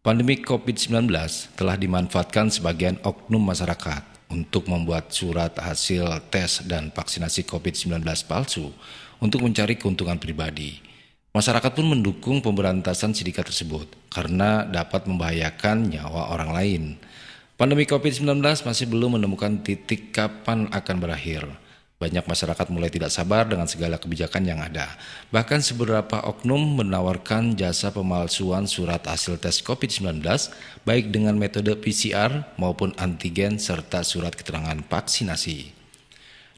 Pandemi COVID-19 telah dimanfaatkan sebagian oknum masyarakat untuk membuat surat hasil tes dan vaksinasi COVID-19 palsu untuk mencari keuntungan pribadi. Masyarakat pun mendukung pemberantasan sindikat tersebut karena dapat membahayakan nyawa orang lain. Pandemi COVID-19 masih belum menemukan titik kapan akan berakhir. Banyak masyarakat mulai tidak sabar dengan segala kebijakan yang ada. Bahkan beberapa oknum menawarkan jasa pemalsuan surat hasil tes COVID-19 baik dengan metode PCR maupun antigen serta surat keterangan vaksinasi.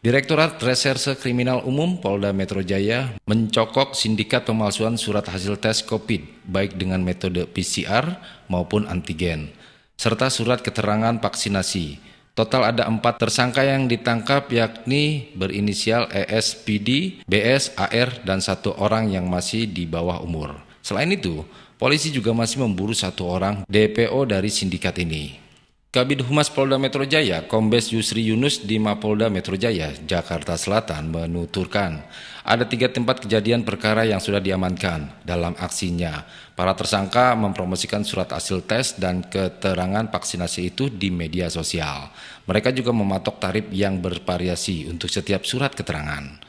Direktorat Reserse Kriminal Umum Polda Metro Jaya mencokok sindikat pemalsuan surat hasil tes COVID baik dengan metode PCR maupun antigen serta surat keterangan vaksinasi. Total ada 4 tersangka yang ditangkap yakni berinisial ES, PD, BS, AR, dan 1 orang yang masih di bawah umur. Selain itu, polisi juga masih memburu 1 orang DPO dari sindikat ini. Kabid Humas Polda Metro Jaya, Kombes Yusri Yunus di Mapolda Metro Jaya, Jakarta Selatan menuturkan ada 3 tempat kejadian perkara yang sudah diamankan. Dalam aksinya, para tersangka mempromosikan surat hasil tes dan keterangan vaksinasi itu di media sosial. Mereka juga mematok tarif yang bervariasi untuk setiap surat keterangan.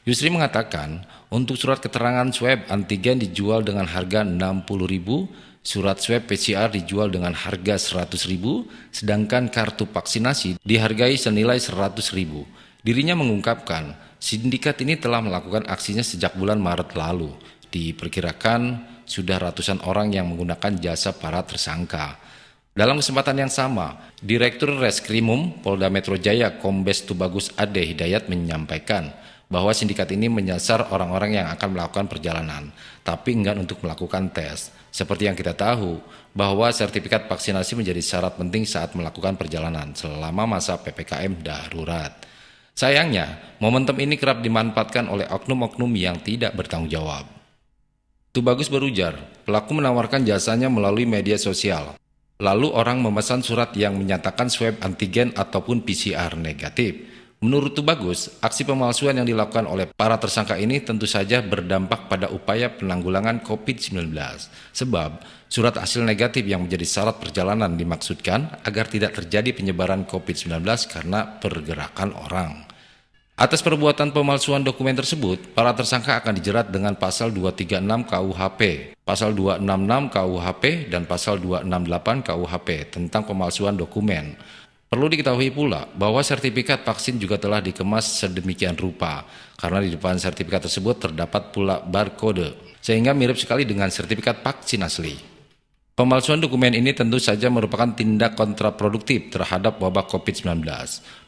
Yusri mengatakan, untuk surat keterangan swab antigen dijual dengan harga Rp60.000, surat swab PCR dijual dengan harga Rp100.000, sedangkan kartu vaksinasi dihargai senilai Rp100.000. Dirinya mengungkapkan, sindikat ini telah melakukan aksinya sejak bulan Maret lalu. Diperkirakan sudah ratusan orang yang menggunakan jasa para tersangka. Dalam kesempatan yang sama, Direktur Reskrimum Polda Metro Jaya Kombes Tubagus Ade Hidayat menyampaikan bahwa sindikat ini menyasar orang-orang yang akan melakukan perjalanan, tapi enggan untuk melakukan tes. Seperti yang kita tahu, bahwa sertifikat vaksinasi menjadi syarat penting saat melakukan perjalanan selama masa PPKM darurat. Sayangnya, momentum ini kerap dimanfaatkan oleh oknum-oknum yang tidak bertanggung jawab. Tubagus berujar, pelaku menawarkan jasanya melalui media sosial. Lalu orang memesan surat yang menyatakan swab antigen ataupun PCR negatif. Menurut Tubagus, aksi pemalsuan yang dilakukan oleh para tersangka ini tentu saja berdampak pada upaya penanggulangan COVID-19. Sebab, surat hasil negatif yang menjadi syarat perjalanan dimaksudkan agar tidak terjadi penyebaran COVID-19 karena pergerakan orang. Atas perbuatan pemalsuan dokumen tersebut, para tersangka akan dijerat dengan pasal 236 KUHP, pasal 266 KUHP, dan pasal 268 KUHP tentang pemalsuan dokumen. Perlu diketahui pula bahwa sertifikat vaksin juga telah dikemas sedemikian rupa, karena di depan sertifikat tersebut terdapat pula barcode, sehingga mirip sekali dengan sertifikat vaksin asli. Pemalsuan dokumen ini tentu saja merupakan tindak kontraproduktif terhadap wabah COVID-19.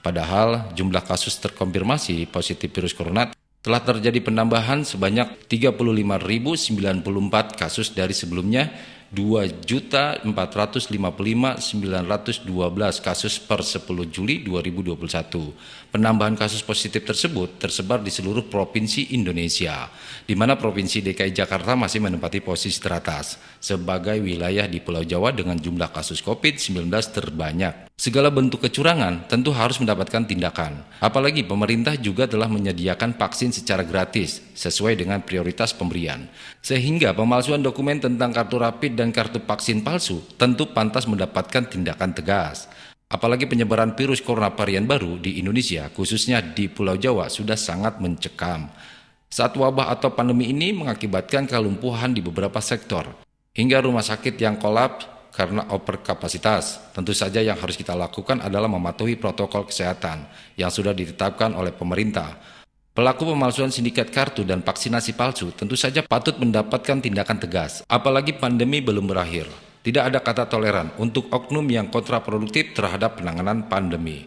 Padahal jumlah kasus terkonfirmasi positif virus corona telah terjadi penambahan sebanyak 35.094 kasus dari sebelumnya 2.455.912 kasus per 10 Juli 2021. Penambahan kasus positif tersebut tersebar di seluruh provinsi Indonesia, di mana Provinsi DKI Jakarta masih menempati posisi teratas sebagai wilayah di Pulau Jawa dengan jumlah kasus COVID-19 terbanyak. Segala bentuk kecurangan tentu harus mendapatkan tindakan. Apalagi pemerintah juga telah menyediakan vaksin secara gratis sesuai dengan prioritas pemberian. Sehingga pemalsuan dokumen tentang kartu rapid dan kartu vaksin palsu tentu pantas mendapatkan tindakan tegas. Apalagi penyebaran virus corona varian baru di Indonesia, khususnya di Pulau Jawa, sudah sangat mencekam. Saat wabah atau pandemi ini mengakibatkan kelumpuhan di beberapa sektor, hingga rumah sakit yang kolaps karena overkapasitas. Tentu saja yang harus kita lakukan adalah mematuhi protokol kesehatan yang sudah ditetapkan oleh pemerintah. Pelaku pemalsuan sindikat kartu dan vaksinasi palsu tentu saja patut mendapatkan tindakan tegas, apalagi pandemi belum berakhir. Tidak ada kata toleran untuk oknum yang kontraproduktif terhadap penanganan pandemi.